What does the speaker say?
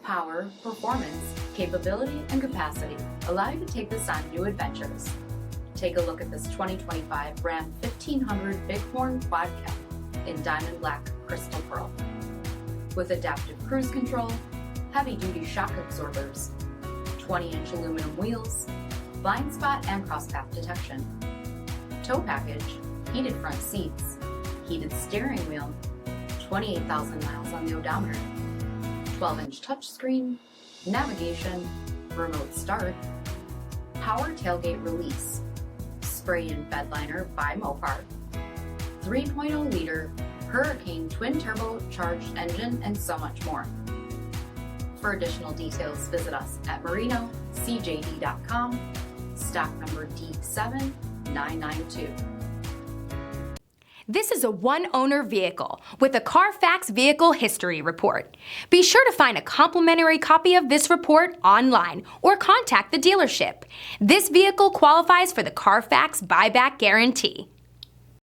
power, performance, capability, and capacity allow you to take this on new adventures. Take a look at this 2025 Ram 1500 Bighorn Quad Cab in diamond black crystal pearl. With adaptive cruise control, heavy-duty shock absorbers, 20-inch aluminum wheels, blind spot and crosspath detection, tow package, heated front seats, heated steering wheel, 28,000 miles on the odometer, 12-inch touchscreen, navigation, remote start, power tailgate release, spray-in bed liner by MOPAR, 3.0-liter Hurricane twin-turbocharged engine, and so much more. For additional details, visit us at marinocjd.com, stock number D7992. This is a one-owner vehicle with a CARFAX vehicle history report. Be sure to find a complimentary copy of this report online or contact the dealership. This vehicle qualifies for the CARFAX buyback guarantee.